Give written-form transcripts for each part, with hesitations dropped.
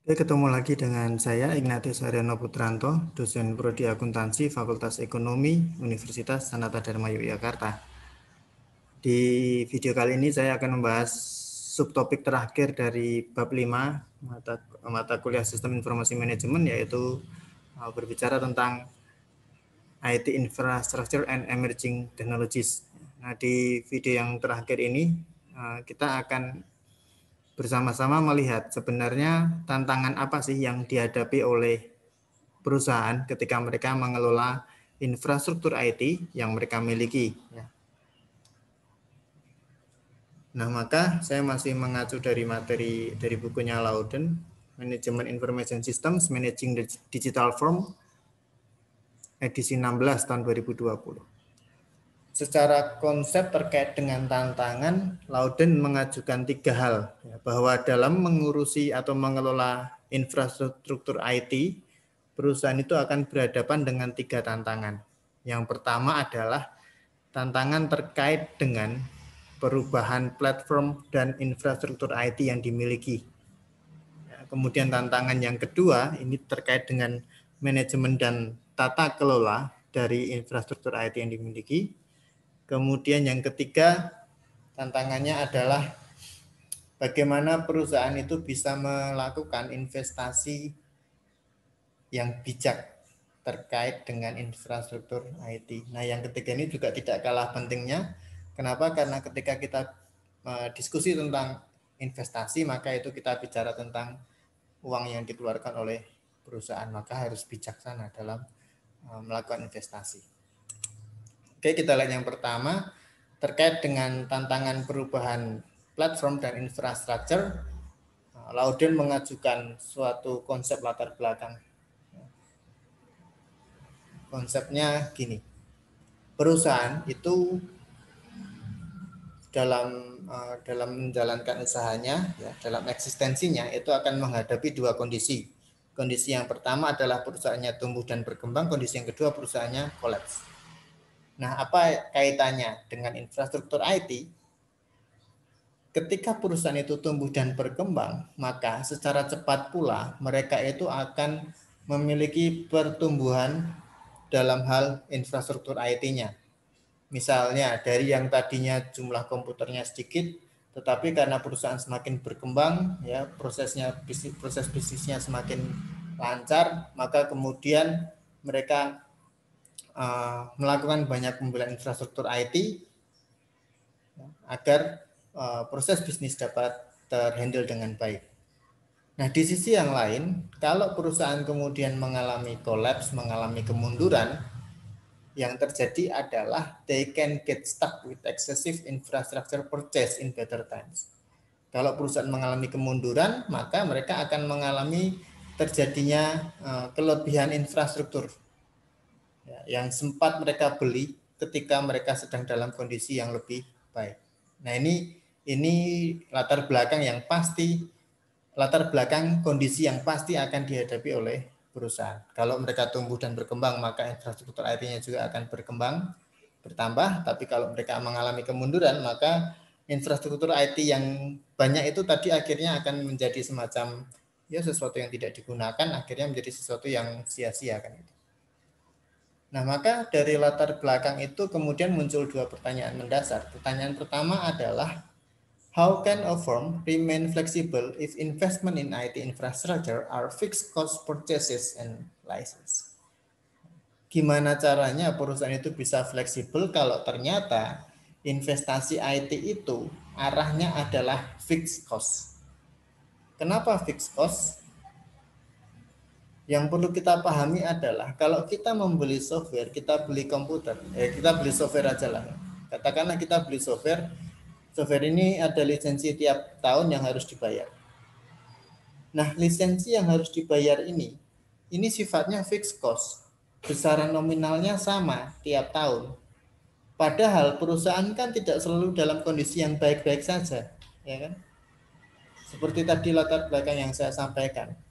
Oke, ketemu lagi dengan saya Ignatius Haryono Putranto, dosen Prodi Akuntansi Fakultas Ekonomi Universitas Sanata Dharma Yogyakarta. Di video kali ini saya akan membahas subtopik terakhir dari bab 5 mata kuliah Sistem Informasi Manajemen, yaitu berbicara tentang IT Infrastructure and Emerging Technologies. Nah, di video yang terakhir ini kita akan bersama-sama melihat sebenarnya tantangan apa sih yang dihadapi oleh perusahaan ketika mereka mengelola infrastruktur IT yang mereka miliki. Nah, maka saya masih mengacu dari materi dari bukunya Loudon, Management Information Systems Managing the Digital Firm, edisi 16 tahun 2020. Secara konsep terkait dengan tantangan, Loudon mengajukan 3 hal, bahwa dalam mengurusi atau mengelola infrastruktur IT, perusahaan itu akan berhadapan dengan 3 tantangan. Yang pertama adalah tantangan terkait dengan perubahan platform dan infrastruktur IT yang dimiliki. Kemudian tantangan yang kedua ini terkait dengan manajemen dan tata kelola dari infrastruktur IT yang dimiliki. Kemudian yang ketiga tantangannya adalah bagaimana perusahaan itu bisa melakukan investasi yang bijak terkait dengan infrastruktur IT. Nah, yang ketiga ini juga tidak kalah pentingnya. Kenapa? Karena ketika kita diskusi tentang investasi, maka itu kita bicara tentang uang yang dikeluarkan oleh perusahaan, maka harus bijaksana dalam melakukan investasi. Oke, kita lihat yang pertama terkait dengan tantangan perubahan platform dan infrastruktur. Loudon mengajukan suatu konsep latar belakang. Konsepnya gini, perusahaan itu dalam menjalankan usahanya, ya, dalam eksistensinya itu akan menghadapi 2 kondisi. Kondisi yang pertama adalah perusahaannya tumbuh dan berkembang, kondisi yang kedua perusahaannya kolaps. Nah, apa kaitannya dengan infrastruktur IT? Ketika perusahaan itu tumbuh dan berkembang, maka secara cepat pula mereka itu akan memiliki pertumbuhan dalam hal infrastruktur IT-nya. Misalnya dari yang tadinya jumlah komputernya sedikit, tetapi karena perusahaan semakin berkembang, ya proses bisnisnya semakin lancar, maka kemudian mereka melakukan banyak pembelian infrastruktur IT agar proses bisnis dapat terhandle dengan baik. Nah, di sisi yang lain, kalau perusahaan kemudian mengalami kolaps, mengalami kemunduran, yang terjadi adalah they can get stuck with excessive infrastructure purchase in better times. Kalau perusahaan mengalami kemunduran, maka mereka akan mengalami terjadinya kelebihan infrastruktur yang sempat mereka beli ketika mereka sedang dalam kondisi yang lebih baik. Nah, ini latar belakang kondisi yang pasti akan dihadapi oleh perusahaan. Kalau mereka tumbuh dan berkembang, maka infrastruktur IT-nya juga akan bertambah. Tapi kalau mereka mengalami kemunduran, maka infrastruktur IT yang banyak itu tadi akhirnya akan menjadi semacam ya sesuatu yang tidak digunakan, akhirnya menjadi sesuatu yang sia-sia kan itu. Nah, maka dari latar belakang itu kemudian muncul 2 pertanyaan mendasar. Pertanyaan pertama adalah how can a firm remain flexible if investment in IT infrastructure are fixed cost purchases and license? Gimana caranya perusahaan itu bisa fleksibel kalau ternyata investasi IT itu arahnya adalah fixed cost? Kenapa fixed cost? Yang perlu kita pahami adalah kalau kita membeli software, kita beli komputer, kita beli software aja lah. Katakanlah kita beli software ini ada lisensi tiap tahun yang harus dibayar. Nah, lisensi yang harus dibayar ini sifatnya fixed cost. Besaran nominalnya sama tiap tahun. Padahal perusahaan kan tidak selalu dalam kondisi yang baik-baik saja, ya kan? Seperti tadi latar belakang yang saya sampaikan.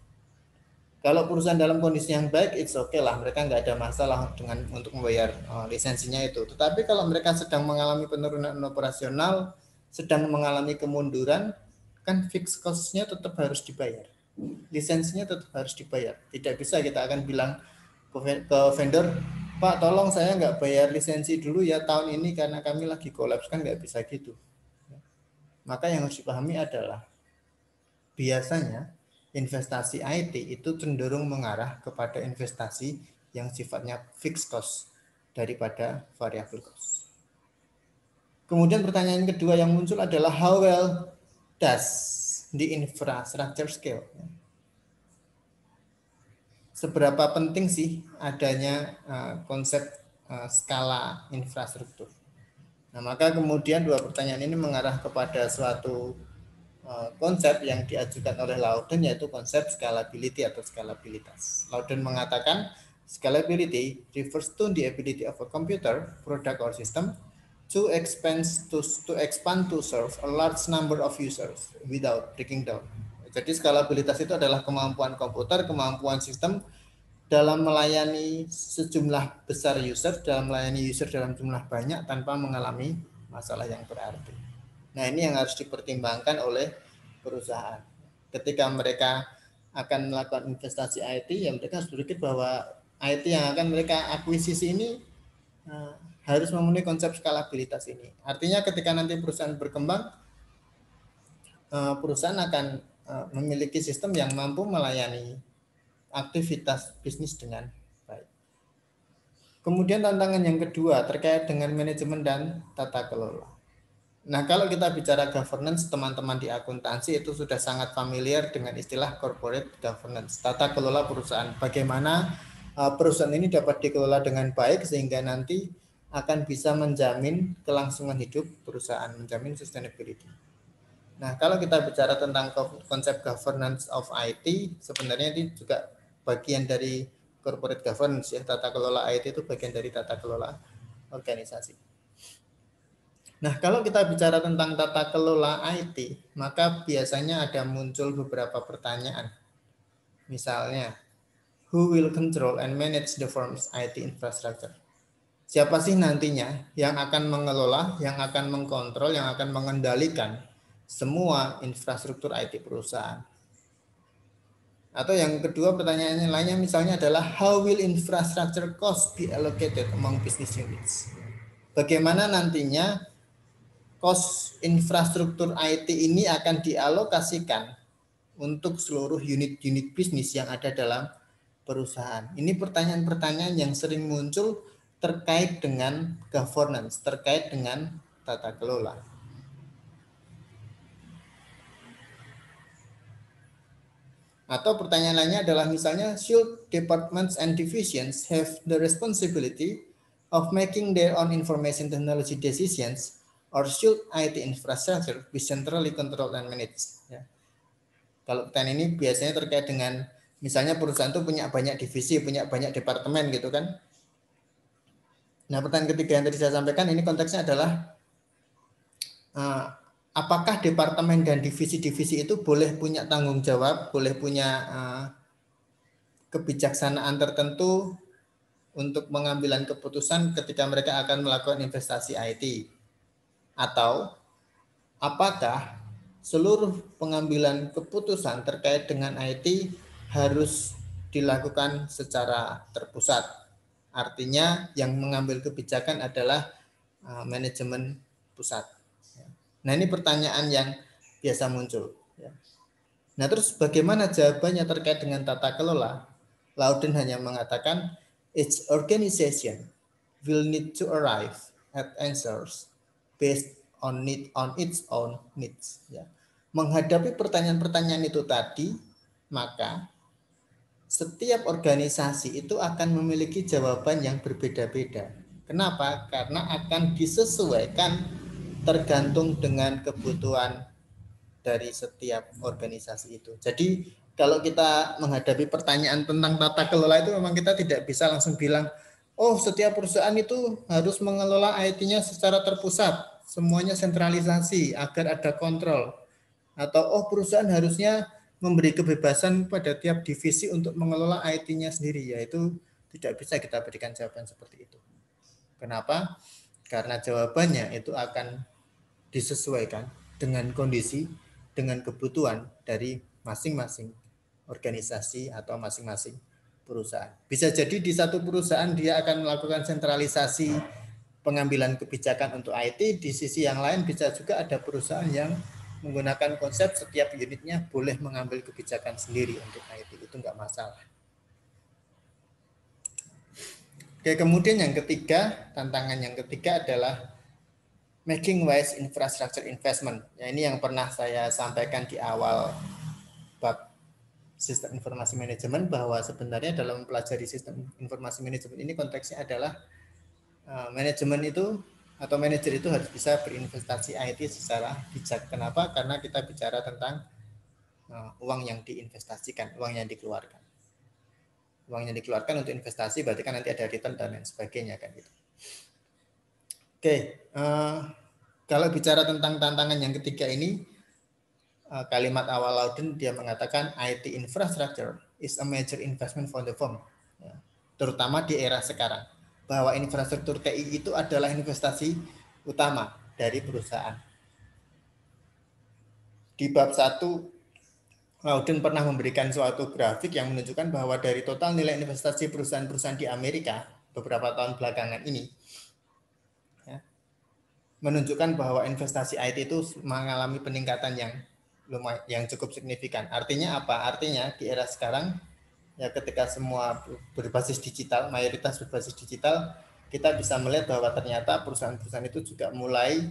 Kalau perusahaan dalam kondisi yang baik, it's okay lah, mereka nggak ada masalah untuk membayar lisensinya itu. Tetapi kalau mereka sedang mengalami penurunan operasional, sedang mengalami kemunduran, kan fixed cost-nya tetap harus dibayar. lisensinya tetap harus dibayar. Tidak bisa kita akan bilang ke vendor, Pak tolong saya nggak bayar lisensi dulu ya tahun ini karena kami lagi kolaps, kan nggak bisa gitu. Maka yang harus dipahami adalah biasanya investasi IT itu cenderung mengarah kepada investasi yang sifatnya fixed cost daripada variable cost. Kemudian pertanyaan kedua yang muncul adalah how well does the infrastructure scale? Seberapa penting sih adanya konsep skala infrastruktur? Nah, maka kemudian dua pertanyaan ini mengarah kepada suatu konsep yang diajukan oleh Loudon, yaitu konsep scalability atau skalabilitas. Loudon mengatakan scalability refers to the ability of a computer, product or system to expand to serve a large number of users without breaking down. Jadi skalabilitas itu adalah kemampuan komputer, kemampuan sistem dalam melayani sejumlah besar user, dalam melayani user dalam jumlah banyak tanpa mengalami masalah yang berarti. Nah, ini yang harus dipertimbangkan oleh perusahaan. Ketika mereka akan melakukan investasi IT, ya mereka harus berpikir bahwa IT yang akan mereka akuisisi ini harus memenuhi konsep skalabilitas ini. Artinya ketika nanti perusahaan berkembang, perusahaan akan memiliki sistem yang mampu melayani aktivitas bisnis dengan baik. Kemudian tantangan yang kedua terkait dengan manajemen dan tata kelola. Nah, kalau kita bicara governance, teman-teman di akuntansi itu sudah sangat familiar dengan istilah corporate governance, tata kelola perusahaan. Bagaimana perusahaan ini dapat dikelola dengan baik sehingga nanti akan bisa menjamin kelangsungan hidup perusahaan, menjamin sustainability. Nah, kalau kita bicara tentang konsep governance of IT, sebenarnya ini juga bagian dari corporate governance ya. Tata kelola IT itu bagian dari tata kelola organisasi. Nah, kalau kita bicara tentang tata kelola IT, maka biasanya ada muncul beberapa pertanyaan. Misalnya, who will control and manage the firm's IT infrastructure? Siapa sih nantinya yang akan mengelola, yang akan mengkontrol, yang akan mengendalikan semua infrastruktur IT perusahaan? Atau yang kedua pertanyaannya lainnya misalnya adalah how will infrastructure cost be allocated among business units? Bagaimana nantinya cost infrastruktur IT ini akan dialokasikan untuk seluruh unit-unit bisnis yang ada dalam perusahaan? Ini pertanyaan-pertanyaan yang sering muncul terkait dengan governance, terkait dengan tata kelola. Atau pertanyaan lainnya adalah misalnya, should departments and divisions have the responsibility of making their own information technology decisions, or should IT infrastructure be centrally controlled and managed? Ya. Kalau pertanyaan ini biasanya terkait dengan misalnya perusahaan itu punya banyak divisi, punya banyak departemen gitu kan. Nah, pertanyaan ketiga yang tadi saya sampaikan ini konteksnya adalah apakah departemen dan divisi-divisi itu boleh punya tanggung jawab, boleh punya kebijaksanaan tertentu untuk pengambilan keputusan ketika mereka akan melakukan investasi IT? Atau apakah seluruh pengambilan keputusan terkait dengan IT harus dilakukan secara terpusat? Artinya yang mengambil kebijakan adalah manajemen pusat. Nah, ini pertanyaan yang biasa muncul. Nah, terus bagaimana jawabannya terkait dengan tata kelola? Loudon hanya mengatakan each organization will need to arrive at answers based on its own needs. Ya. Menghadapi pertanyaan-pertanyaan itu tadi, maka setiap organisasi itu akan memiliki jawaban yang berbeda-beda. Kenapa? Karena akan disesuaikan tergantung dengan kebutuhan dari setiap organisasi itu. Jadi kalau kita menghadapi pertanyaan tentang tata kelola itu memang kita tidak bisa langsung bilang, oh setiap perusahaan itu harus mengelola IT-nya secara terpusat, semuanya sentralisasi agar ada kontrol. Atau oh perusahaan harusnya memberi kebebasan pada tiap divisi untuk mengelola IT-nya sendiri, yaitu tidak bisa kita berikan jawaban seperti itu. Kenapa? Karena jawabannya itu akan disesuaikan dengan kondisi, dengan kebutuhan dari masing-masing organisasi atau masing-masing perusahaan. Bisa jadi di satu perusahaan dia akan melakukan sentralisasi pengambilan kebijakan untuk IT, di sisi yang lain bisa juga ada perusahaan yang menggunakan konsep setiap unitnya boleh mengambil kebijakan sendiri untuk IT, itu enggak masalah. Oke, kemudian yang ketiga, tantangan yang ketiga adalah making wise infrastructure investment. Ya, ini yang pernah saya sampaikan di awal bab sistem informasi manajemen, bahwa sebenarnya dalam mempelajari sistem informasi manajemen ini konteksnya adalah manajemen itu atau manajer itu harus bisa berinvestasi IT secara bijak. Kenapa? Karena kita bicara tentang uang yang diinvestasikan, uang yang dikeluarkan. Uang yang dikeluarkan untuk investasi berarti kan nanti ada return dan lain sebagainya kan gitu. Oke, kalau bicara tentang tantangan yang ketiga ini, kalimat awal Loudon dia mengatakan IT infrastructure is a major investment for the firm, ya, terutama di era sekarang, bahwa infrastruktur TI itu adalah investasi utama dari perusahaan. Di bab 1 Loudon pernah memberikan suatu grafik yang menunjukkan bahwa dari total nilai investasi perusahaan-perusahaan di Amerika beberapa tahun belakangan ini, ya, menunjukkan bahwa investasi IT itu mengalami peningkatan yang cukup signifikan. Artinya apa? Artinya di era sekarang, ya, ketika semua berbasis digital, mayoritas berbasis digital, kita bisa melihat bahwa ternyata perusahaan-perusahaan itu juga mulai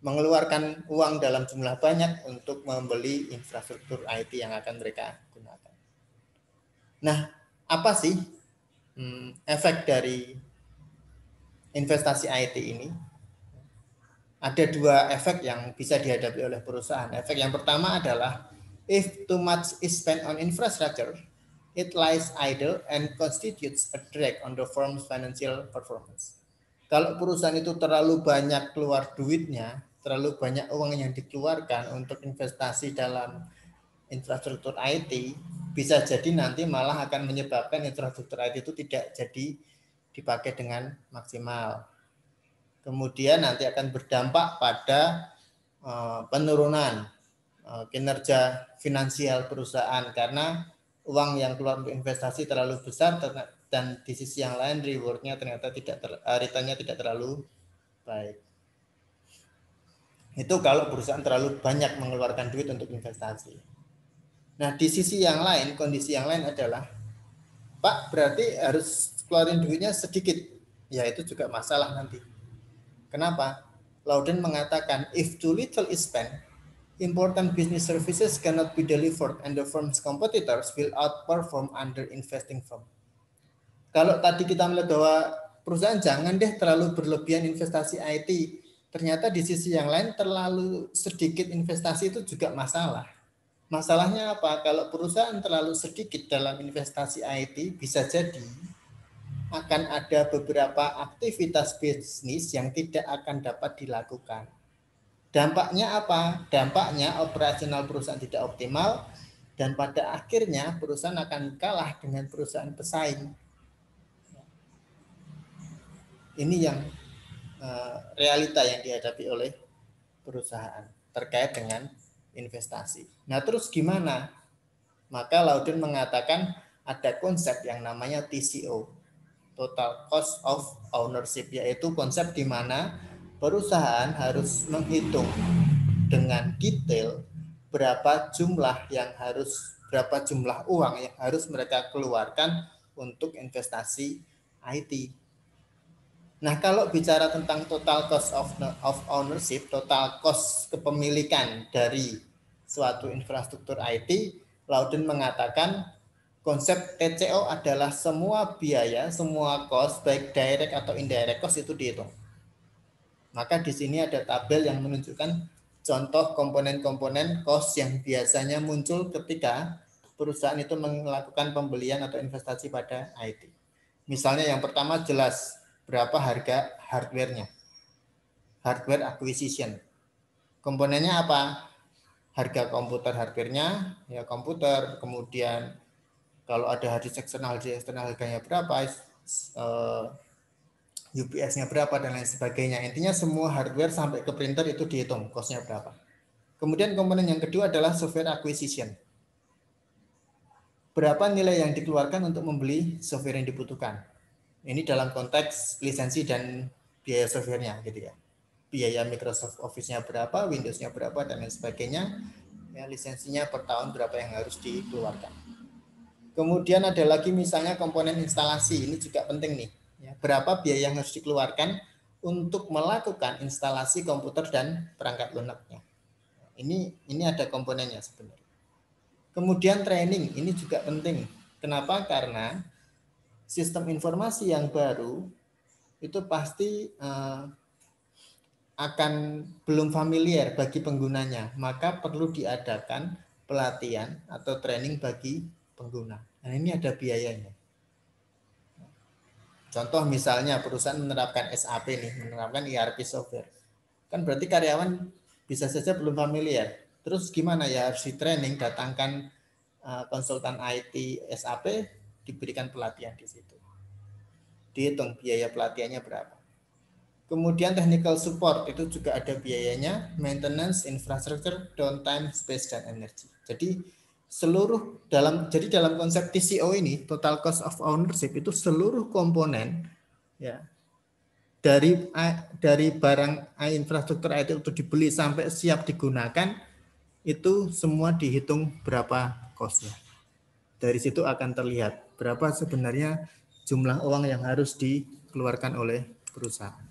mengeluarkan uang dalam jumlah banyak untuk membeli infrastruktur IT yang akan mereka gunakan. Nah, apa sih efek dari investasi IT ini? Ada dua efek yang bisa dihadapi oleh perusahaan. Efek yang pertama adalah if too much is spent on infrastructure, it lies idle and constitutes a drag on the firm's financial performance. Kalau perusahaan itu terlalu banyak keluar duitnya, terlalu banyak uang yang dikeluarkan untuk investasi dalam infrastruktur IT, bisa jadi nanti malah akan menyebabkan infrastruktur IT itu tidak jadi dipakai dengan maksimal. Kemudian nanti akan berdampak pada penurunan kinerja finansial perusahaan karena uang yang keluar untuk investasi terlalu besar dan di sisi yang lain rewardnya ternyata returnnya tidak terlalu baik. Itu kalau perusahaan terlalu banyak mengeluarkan duit untuk investasi. Nah, di sisi yang lain, kondisi yang lain adalah, Pak, berarti harus keluarin duitnya sedikit. Ya, itu juga masalah nanti. Kenapa? Loudon mengatakan, if too little is spent, important business services cannot be delivered and the firm's competitors will outperform under investing firm. Kalau tadi kita melihat bahwa perusahaan jangan deh terlalu berlebihan investasi IT, ternyata di sisi yang lain terlalu sedikit investasi itu juga masalah. Masalahnya apa? Kalau perusahaan terlalu sedikit dalam investasi IT, bisa jadi akan ada beberapa aktivitas bisnis yang tidak akan dapat dilakukan. Dampaknya apa? Dampaknya operasional perusahaan tidak optimal dan pada akhirnya perusahaan akan kalah dengan perusahaan pesaing. Ini yang realita yang dihadapi oleh perusahaan terkait dengan investasi. Nah, terus gimana? Maka Loudon mengatakan ada konsep yang namanya TCO, Total Cost of Ownership, yaitu konsep di mana perusahaan harus menghitung dengan detail berapa jumlah uang yang harus mereka keluarkan untuk investasi IT. Nah, kalau bicara tentang total cost of ownership, total cost kepemilikan dari suatu infrastruktur IT, Loudon mengatakan konsep TCO adalah semua biaya, semua cost, baik direct atau indirect cost itu dihitung. Maka di sini ada tabel yang menunjukkan contoh komponen-komponen cost yang biasanya muncul ketika perusahaan itu melakukan pembelian atau investasi pada IT. Misalnya yang pertama jelas berapa harga hardware-nya. Hardware acquisition. Komponennya apa? Harga komputer hardware-nya, ya komputer, kemudian kalau ada harddisk eksternal harganya berapa, UPS-nya berapa dan lain sebagainya. Intinya semua hardware sampai ke printer itu dihitung cost-nya berapa. Kemudian komponen yang kedua adalah software acquisition. berapa nilai yang dikeluarkan untuk membeli software yang dibutuhkan. Ini dalam konteks lisensi dan biaya softwarenya gitu ya. Biaya Microsoft Office-nya berapa, Windows-nya berapa, dan lain sebagainya. Ya, lisensinya per tahun berapa yang harus dikeluarkan. Kemudian ada lagi misalnya komponen instalasi, ini juga penting nih. Ya, berapa biaya yang harus dikeluarkan untuk melakukan instalasi komputer dan perangkat lunaknya. Ini ada komponennya sebenarnya. Kemudian training, ini juga penting. Kenapa? Karena sistem informasi yang baru itu pasti akan belum familiar bagi penggunanya, maka perlu diadakan pelatihan atau training bagi pengguna. Nah, ini ada biayanya. Contoh misalnya perusahaan menerapkan SAP nih, menerapkan ERP software. Kan berarti karyawan bisa saja belum familiar. Terus gimana ya, harus di training, datangkan konsultan IT SAP, diberikan pelatihan di situ. Dihitung biaya pelatihannya berapa. Kemudian technical support itu juga ada biayanya, maintenance, infrastructure, downtime, space, dan energi. Jadi dalam konsep TCO ini, total cost of ownership, itu seluruh komponen ya dari barang infrastruktur IT itu dibeli sampai siap digunakan, itu semua dihitung berapa costnya. Dari situ akan terlihat berapa sebenarnya jumlah uang yang harus dikeluarkan oleh perusahaan.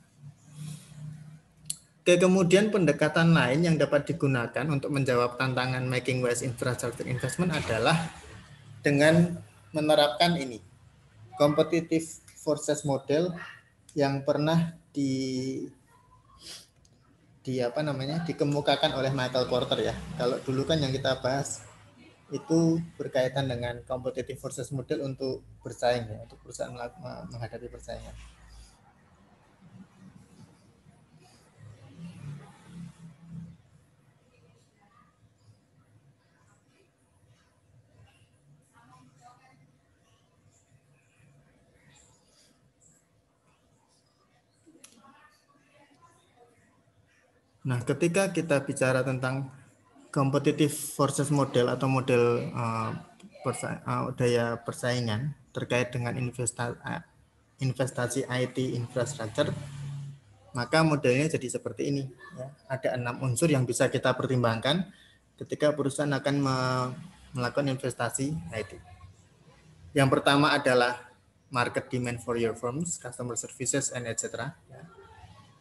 Oke, kemudian pendekatan lain yang dapat digunakan untuk menjawab tantangan making wise infrastructure investment adalah dengan menerapkan ini, competitive forces model yang pernah dikemukakan oleh Michael Porter ya. Kalau dulu kan yang kita bahas itu berkaitan dengan competitive forces model untuk bersaing ya, untuk perusahaan menghadapi persaingan. Nah, ketika kita bicara tentang competitive forces model atau model daya persaingan terkait dengan investasi IT infrastructure, maka modelnya jadi seperti ini. Ya. Ada 6 unsur yang bisa kita pertimbangkan ketika perusahaan akan melakukan investasi IT. Yang pertama adalah market demand for your firms, customer services, and etc.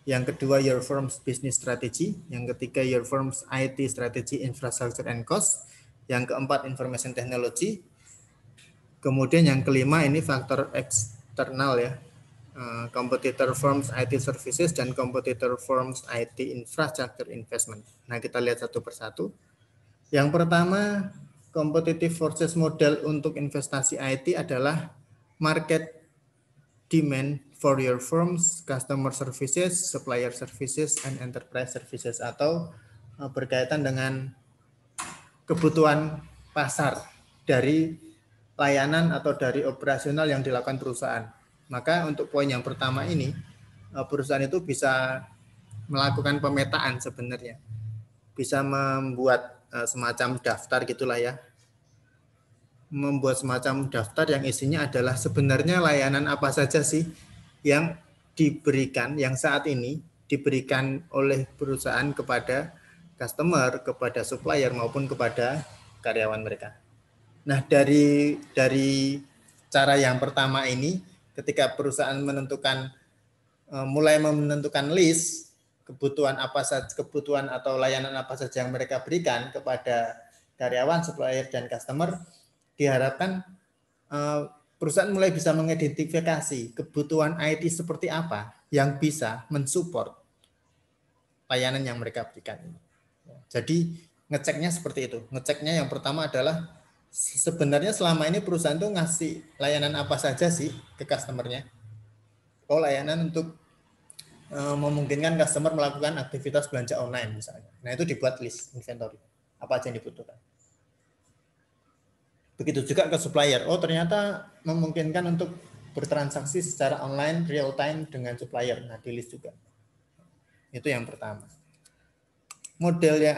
Yang kedua, your firm's business strategy. Yang ketiga, your firm's IT strategy, infrastructure, and cost. Yang keempat, information technology. Kemudian yang kelima, ini faktor eksternal ya. Competitor firms IT services dan competitor firms IT infrastructure investment. Nah, kita lihat satu persatu. Yang pertama, competitive forces model untuk investasi IT adalah market demand for your firms, customer services, supplier services, and enterprise services, atau berkaitan dengan kebutuhan pasar dari layanan atau dari operasional yang dilakukan perusahaan. Maka untuk poin yang pertama ini, perusahaan itu bisa melakukan pemetaan sebenarnya. Bisa membuat semacam daftar gitulah ya. Membuat semacam daftar yang isinya adalah sebenarnya layanan apa saja sih yang diberikan, yang saat ini diberikan oleh perusahaan kepada customer, kepada supplier maupun kepada karyawan mereka. Nah, dari cara yang pertama ini, ketika perusahaan mulai menentukan list kebutuhan apa saja, kebutuhan atau layanan apa saja yang mereka berikan kepada karyawan, supplier, dan customer, diharapkan perusahaan mulai bisa mengidentifikasi kebutuhan IT seperti apa yang bisa mensupport layanan yang mereka berikan. Jadi ngeceknya seperti itu. Ngeceknya yang pertama adalah sebenarnya selama ini perusahaan tuh ngasih layanan apa saja sih ke customernya. Oh, layanan untuk memungkinkan customer melakukan aktivitas belanja online misalnya. Nah, itu dibuat list inventory. Apa aja yang dibutuhkan. Begitu juga ke supplier. Oh, ternyata memungkinkan untuk bertransaksi secara online real time dengan supplier. Nah, di list juga. Itu yang pertama. Modelnya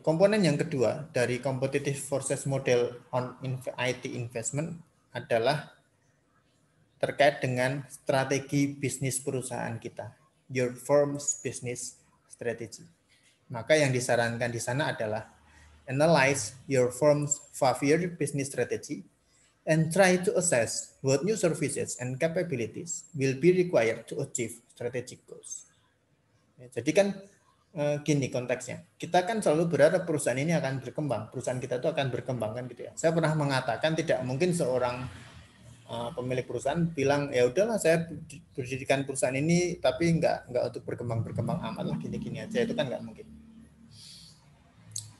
komponen yang kedua dari competitive forces model on IT investment adalah terkait dengan strategi bisnis perusahaan kita, your firm's business strategy. Maka yang disarankan di sana adalah analyze your firm's 5-year business strategy and try to assess what new services and capabilities will be required to achieve strategic goals. Ya, jadi kan gini konteksnya, kita kan selalu berharap perusahaan ini akan berkembang, perusahaan kita itu akan berkembang kan gitu ya. Saya pernah mengatakan tidak mungkin seorang pemilik perusahaan bilang ya udahlah saya berdirikan perusahaan ini tapi nggak untuk berkembang amat lah gini aja, itu kan nggak mungkin.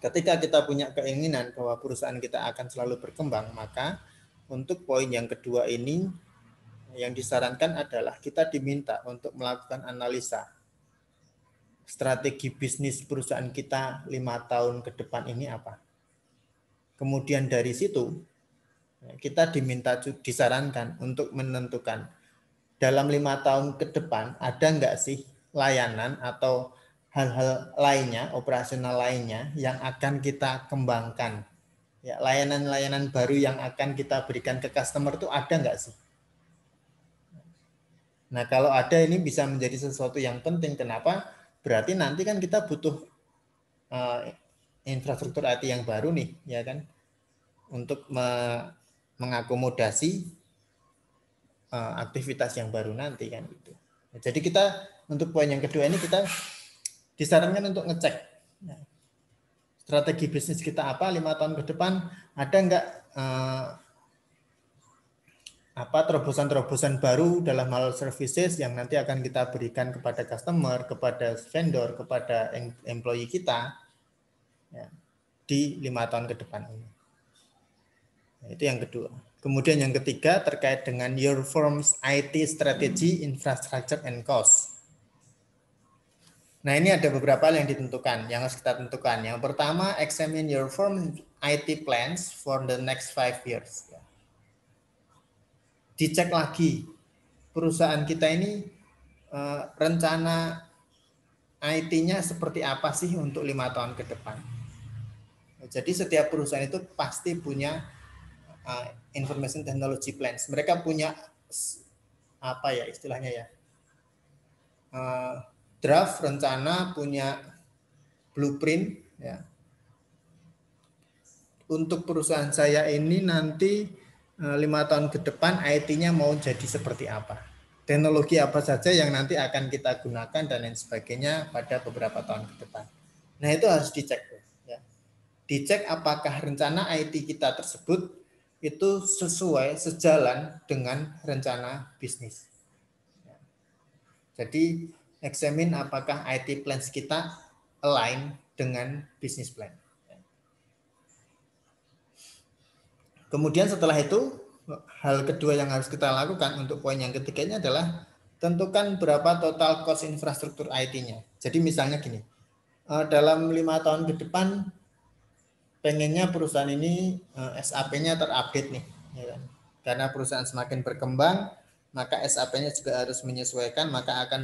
Ketika kita punya keinginan bahwa perusahaan kita akan selalu berkembang, maka untuk poin yang kedua ini yang disarankan adalah kita diminta untuk melakukan analisa strategi bisnis perusahaan kita 5 tahun ke depan ini apa. Kemudian dari situ kita disarankan untuk menentukan dalam 5 tahun ke depan ada nggak sih layanan atau hal-hal lainnya, operasional lainnya yang akan kita kembangkan. Ya, layanan-layanan baru yang akan kita berikan ke customer itu ada nggak sih? Nah, kalau ada ini bisa menjadi sesuatu yang penting. Kenapa? Berarti nanti kan kita butuh infrastruktur IT yang baru nih, ya kan? Untuk mengakomodasi aktivitas yang baru nanti kan gitu. Nah, jadi kita untuk poin yang kedua ini kita disarankan untuk ngecek strategi bisnis kita apa 5 tahun ke depan, ada nggak terobosan-terobosan baru dalam hal services yang nanti akan kita berikan kepada customer, kepada vendor, kepada employee kita ya, di 5 tahun ke depan ini. Nah, itu yang kedua. Kemudian yang ketiga terkait dengan your firm's IT strategy, infrastructure, and cost. Nah, ini ada beberapa hal yang ditentukan, yang harus kita tentukan. Yang pertama, examine your firm IT plans for the next 5 years. Dicek lagi perusahaan kita ini rencana IT-nya seperti apa sih untuk 5 tahun ke depan. Jadi setiap perusahaan itu pasti punya information technology plans. Mereka punya apa ya istilahnya ya, draft rencana, punya blueprint ya. Untuk perusahaan saya ini nanti 5 tahun ke depan IT-nya mau jadi seperti apa, teknologi apa saja yang nanti akan kita gunakan dan lain sebagainya pada beberapa tahun ke depan. Nah, itu harus dicek ya. Dicek apakah rencana IT kita tersebut itu sesuai, sejalan dengan rencana bisnis. Jadi examine apakah IT plans kita align dengan business plan. Kemudian setelah itu, hal kedua yang harus kita lakukan untuk poin yang ketiganya adalah tentukan berapa total cost infrastruktur IT-nya. Jadi misalnya gini, dalam 5 tahun ke depan pengennya perusahaan ini SAP-nya terupdate nih, ya kan? Karena perusahaan semakin berkembang, maka SAP-nya juga harus menyesuaikan, maka akan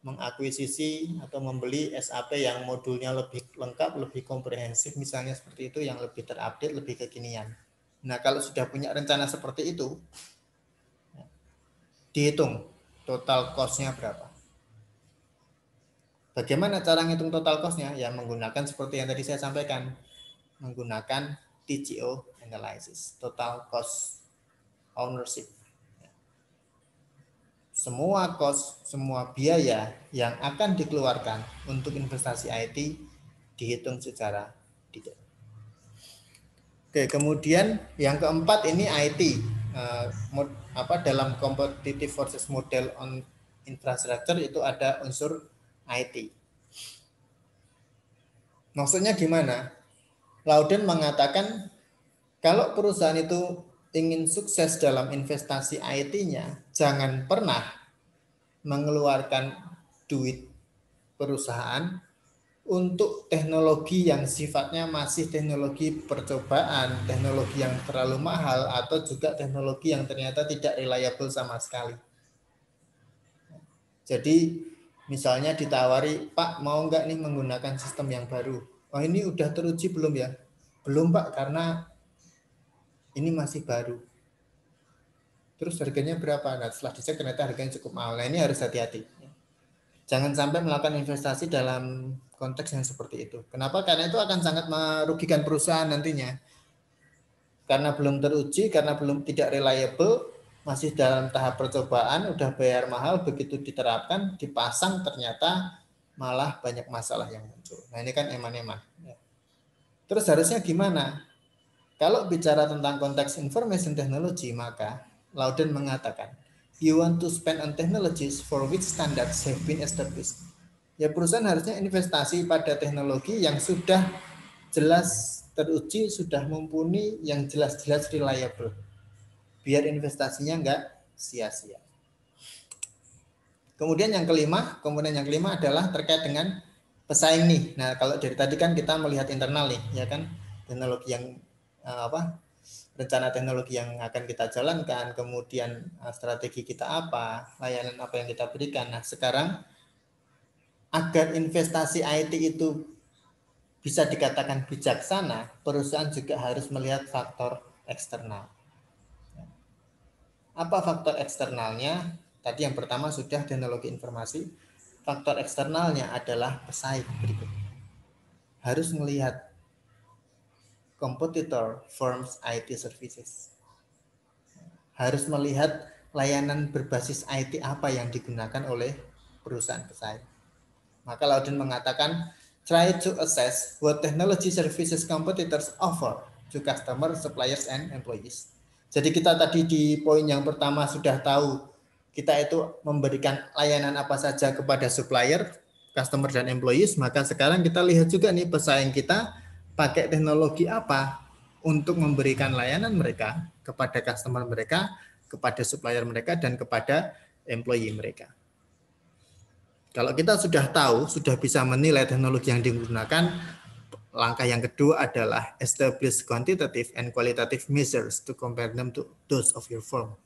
mengakuisisi atau membeli SAP yang modulnya lebih lengkap, lebih komprehensif, misalnya seperti itu, yang lebih terupdate, lebih kekinian. Nah, kalau sudah punya rencana seperti itu, dihitung total cost-nya berapa. Bagaimana cara ngitung total cost-nya? Ya menggunakan seperti yang tadi saya sampaikan, menggunakan TCO analysis, total cost ownership. Semua cost, semua biaya yang akan dikeluarkan untuk investasi IT dihitung secara detail. Oke, kemudian yang keempat ini IT. Dalam competitive forces model on infrastructure itu ada unsur IT. Maksudnya gimana? Louden mengatakan kalau perusahaan itu ingin sukses dalam investasi IT-nya, jangan pernah mengeluarkan duit perusahaan untuk teknologi yang sifatnya masih teknologi percobaan, teknologi yang terlalu mahal, atau juga teknologi yang ternyata tidak reliable sama sekali. Jadi Misalnya ditawari, Pak mau nggak nih menggunakan sistem yang baru? Oh ini udah teruji belum ya? Belum Pak, karena ini masih baru. Terus harganya berapa? Nah, setelah dicek ternyata harganya cukup mahal. Nah ini harus hati-hati. Jangan sampai melakukan investasi dalam konteks yang seperti itu. Kenapa? Karena itu akan sangat merugikan perusahaan nantinya. Karena belum teruji, karena belum tidak reliable, masih dalam tahap percobaan, udah bayar mahal, begitu diterapkan, dipasang ternyata malah banyak masalah yang muncul. Nah ini kan eman-eman. Terus harusnya gimana? Kalau bicara tentang konteks information technology, maka Loudon mengatakan, you want to spend on technologies for which standards have been established. Ya perusahaan harusnya investasi pada teknologi yang sudah jelas teruji, sudah mumpuni, yang jelas-jelas reliable. Biar investasinya nggak sia-sia. Kemudian yang kelima, komponen yang kelima adalah terkait dengan pesaing nih. Nah, kalau dari tadi kan kita melihat internal nih, ya kan, teknologi yang rencana teknologi yang akan kita jalankan, kemudian strategi kita apa, layanan apa yang kita berikan. Nah, sekarang agar investasi IT itu bisa dikatakan bijaksana, perusahaan juga harus melihat faktor eksternal. Apa faktor eksternalnya? Tadi yang pertama sudah teknologi informasi. Faktor eksternalnya adalah pesaing berikut. Harus melihat competitor firms IT services. Harus melihat layanan berbasis IT apa yang digunakan oleh perusahaan pesaing. Maka Loudon mengatakan, try to assess what technology services competitors offer to customer, suppliers, and employees. Jadi kita tadi di poin yang pertama sudah tahu kita itu memberikan layanan apa saja kepada supplier, customer, dan employees. Maka sekarang kita lihat juga nih pesaing kita pakai teknologi apa untuk memberikan layanan mereka kepada customer mereka, kepada supplier mereka, dan kepada employee mereka. Kalau kita sudah tahu, sudah bisa menilai teknologi yang digunakan, langkah yang kedua adalah establish quantitative and qualitative measures to compare them to those of your firm.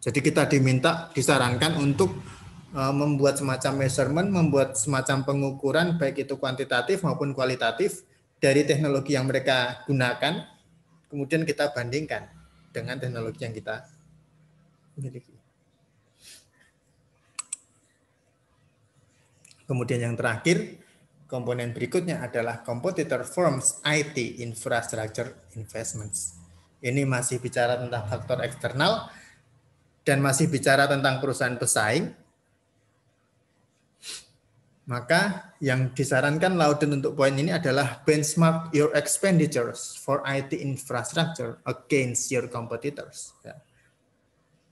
Jadi kita disarankan untuk membuat semacam measurement, membuat semacam pengukuran baik itu kuantitatif maupun kualitatif dari teknologi yang mereka gunakan, kemudian kita bandingkan dengan teknologi yang kita miliki. Kemudian yang terakhir, komponen berikutnya adalah competitor firms IT infrastructure investments. Ini masih bicara tentang faktor eksternal dan masih bicara tentang perusahaan pesaing. Maka yang disarankan Loudon untuk poin ini adalah benchmark your expenditures for IT infrastructure against your competitors.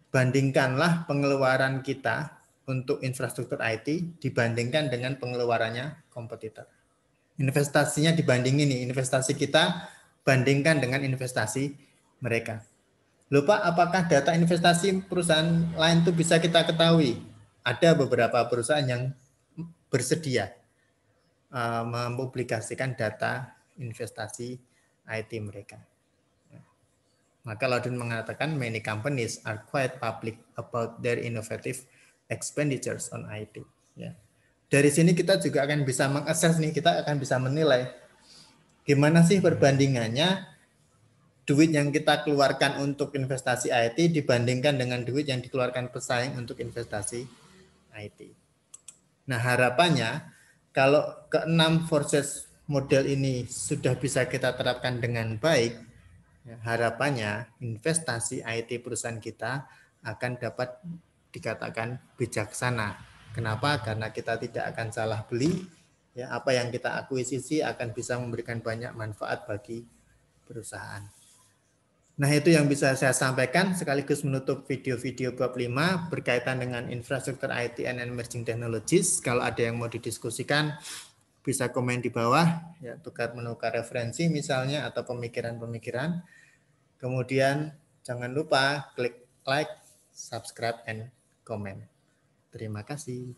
Bandingkanlah pengeluaran kita untuk infrastruktur IT dibandingkan dengan pengeluarannya kompetitor. Investasinya dibandingin nih, investasi kita bandingkan dengan investasi mereka. Lupa apakah data investasi perusahaan lain itu bisa kita ketahui? Ada beberapa perusahaan yang bersedia mempublikasikan data investasi IT mereka. Maka Loudon mengatakan many companies are quite public about their innovative expenditures on IT. Ya. Dari sini kita juga akan bisa mengakses nih, kita akan bisa menilai gimana sih perbandingannya duit yang kita keluarkan untuk investasi IT dibandingkan dengan duit yang dikeluarkan pesaing untuk investasi IT. Nah harapannya kalau keenam forces model ini sudah bisa kita terapkan dengan baik, harapannya investasi IT perusahaan kita akan dapat dikatakan bijaksana. Kenapa? Karena kita tidak akan salah beli. Ya, apa yang kita akuisisi akan bisa memberikan banyak manfaat bagi perusahaan. Nah, itu yang bisa saya sampaikan sekaligus menutup video-video bab 5 berkaitan dengan infrastruktur IT and emerging technologies. Kalau ada yang mau didiskusikan, bisa komen di bawah, ya, tukar menukar referensi misalnya atau pemikiran-pemikiran. Kemudian jangan lupa klik like, subscribe, and comment. Terima kasih.